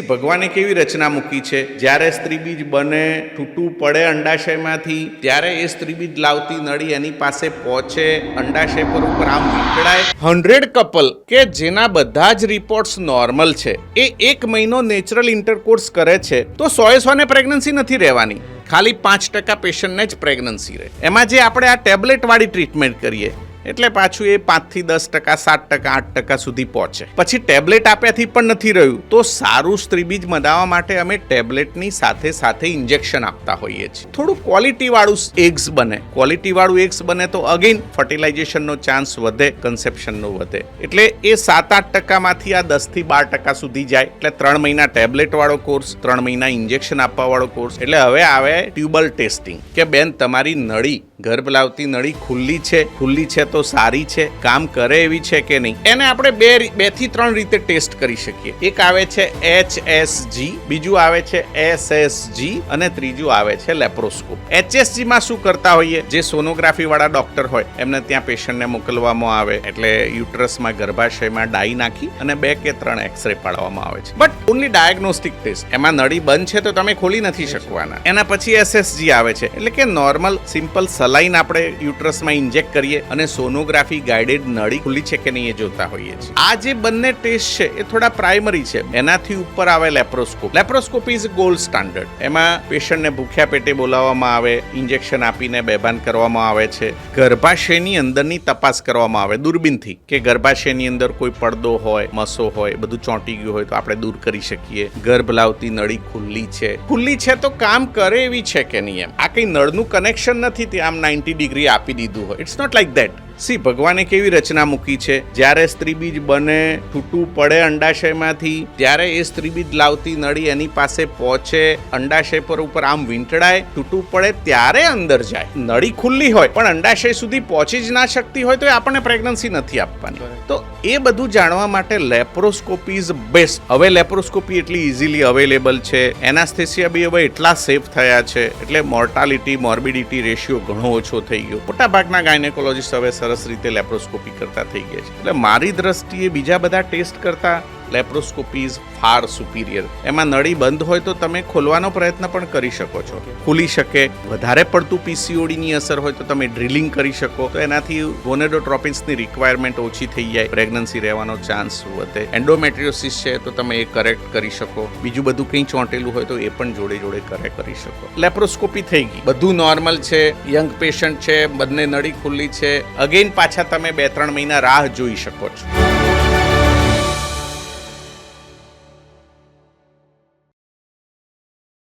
ભગવાને કેવી રચના મૂકી છે, જ્યારે સ્ત્રીબીજ બને, છૂટું પડે અંડાશયમાંથી, ત્યારે એ સ્ત્રીબીજ લાવતી નળી એની પાસે પહોંચે, અંડાશય પર ઉપર આમ વીંટળાય. 100 કપલ કે જેના બધા જ રિપોર્ટ્સ નોર્મલ છે, એ 1 મહિનો નેચરલ ઇન્ટરકોર્સ કરે છે, તો 100 પ્રેગ્નન્સી નથી રહેવાની. ખાલી 5% પેશન્ટને જ પ્રેગ્નન્સી રહે. એમાં જે આપણે આ ટેબ્લેટ વાળી ટ્રીટમેન્ટ કરીએ એટલે પાછું એ 5 થી 10%, 7%, 8% સુધી પહોંચે. પછી ટેબ્લેટ આપ્યાથી પણ નથી રહ્યું, તો સારું સ્ત્રીબીજ બનાવવા માટે અમે ટેબ્લેટની સાથે સાથે ઇન્જેક્શન આપતા હોઈએ છીએ. થોડું ક્વોલિટી વાળું એગ્સ બને. ક્વોલિટી વાળું એગ્સ બને તો અગેન ફર્ટિલાઇઝેશનનો ચાન્સ વધે, કન્સેપ્શનનો વધે. એટલે એ 7-8% માંથી આ 10 થી 12% સુધી જાય. એટલે 3 મહિના ટેબ્લેટ વાળો કોર્સ, 3 મહિના ઇન્જેક્શન આપવા વાળો કોર્સ. એટલે હવે આવે ટ્યુબલ ટેસ્ટિંગ કે બેન તમારી નળી, ગર્ભ લાવતી નળી ખુલ્લી છે તો સારી છે, કામ કરે એવી છે કે નહીં. એને આપણે 2 થી 3 રીતે ટેસ્ટ કરી શકીએ. એક આવે છે HSG, બીજું આવે છે SSG અને ત્રીજું આવે છે લેપ્રોસ્કોપ. HSG માં શું કરતા હોઈએ, જે સોનોગ્રાફી વાળા ડોક્ટર હોય એમને ત્યાં પેશન્ટને મોકલવામાં આવે. એટલે યુટ્રસમાં, ગર્ભાશયમાં ડાઈ નાખી અને 2 કે 3 એક્સરે પાડવામાં આવે છે. But only diagnostic test. એમાં નળી બંધ છે તો તમે ખોલી નથી શકવાના. એના પછી SSG આવે છે, એટલે કે નોર્મલ સિમ્પલ સલાઈન આપણે યુટ્રસમાં ઇન્જેક્ટ કરીએ અને સોનોગ્રાફી ગાઈડેડ નળી ખુલ્લી છે કે નહીં એ જોતા હોઈએ છીએ. આ જે બંને ટેસ્ટ છે એ થોડા પ્રાઇમરી છે. એનાથી ઉપર આવે લેપ્રોસ્કોપ. લેપ્રોસ્કોપ ઇઝ ગોલ્ડ સ્ટાન્ડર્ડ. એમાં પેશન્ટને ભૂખ્યા પેટે બોલાવવામાં આવે, ઇન્જેક્શન આપીને બેભાન કરવામાં આવે છે. ગર્ભાશયની અંદરની તપાસ કરવામાં આવે દૂરબીનથી, કે ગર્ભાશયની અંદર કોઈ પડદો હોય, મસો હોય, બધું ચોંટી ગયું હોય તો આપણે દૂર કરી શકીએ. ગર્ભ લાવતી નળી ખુલ્લી છે તો કામ કરે એવી છે કે નહીં. એમ આ કઈ નળનું કનેક્શન નથી તે આમ 90 ડિગ્રી આપી દીધું હોય. It's not like that. ભગવાને કેવી રચના મૂકી છે, જ્યારે સ્ત્રીબીજ બને, છૂટું પડે અંડાશયમાંથી, ત્યારે એ સ્ત્રીબીજ લાવતી નળી એની પાસે પહોંચે, અંડાશય પર ઉપર આમ વીંટળાય, છૂટું પડે ત્યારે અંદર જાય. નળી ખુલ્લી હોય પણ અંડાશય સુધી પહોંચી જ ના શકતી હોય તો એ આપણને પ્રેગ્નન્સી નથી આપવાની. તો એ બધું જાણવા માટે લેપ્રોસ્કોપી ઇઝ બેસ્ટ. હવે લેપ્રોસ્કોપી એટલી ઇઝીલી અવેલેબલ છે, એનાસ્થેસિયા બી હવે એટલા સેફ થયા છે, એટલે મોર્ટાલિટી, મોર્બિડિટી રેશિયો ઘણો ઓછો થઈ ગયો. મોટાભાગના ગાયનેકોલોજીસ્ટ હવે સરસ રીતે લેપ્રોસ્કોપી કરતા થઈ ગયા છે. એટલે મારી દ્રષ્ટિએ બીજા બધા ટેસ્ટ કરતા લેપ્રોસ્કોપી ઇઝ ફાર સુપીરિયર. એમાં નળી બંધ હોય તો તમે ખોલવાનો પ્રયત્ન પણ કરી શકો છો, ખુલી શકે. વધારે પડતું PCODની અસર હોય તો તમે ડ્રિલિંગ કરી શકો, તો એનાથી ગોનેડોટ્રોપિન્સની રિક્વાયરમેન્ટ ઓછી થઈ જાય, પ્રેગ્નન્સી રહેવાનો ચાન્સ વધે. એન્ડોમેટ્રિયોસિસ છે તો તમે એ કરેક્ટ કરી શકો. બીજું બધું કંઈ ચોંટેલું હોય તો એ પણ જોડે જોડે કરેક્ટ કરી શકો. લેપ્રોસ્કોપી થઈ ગઈ, બધું નોર્મલ છે, યંગ પેશન્ટ છે, બંને નળી ખુલ્લી છે. અગેન પાછા તમે 2-3 મહિના રાહ જોઈ શકો છો.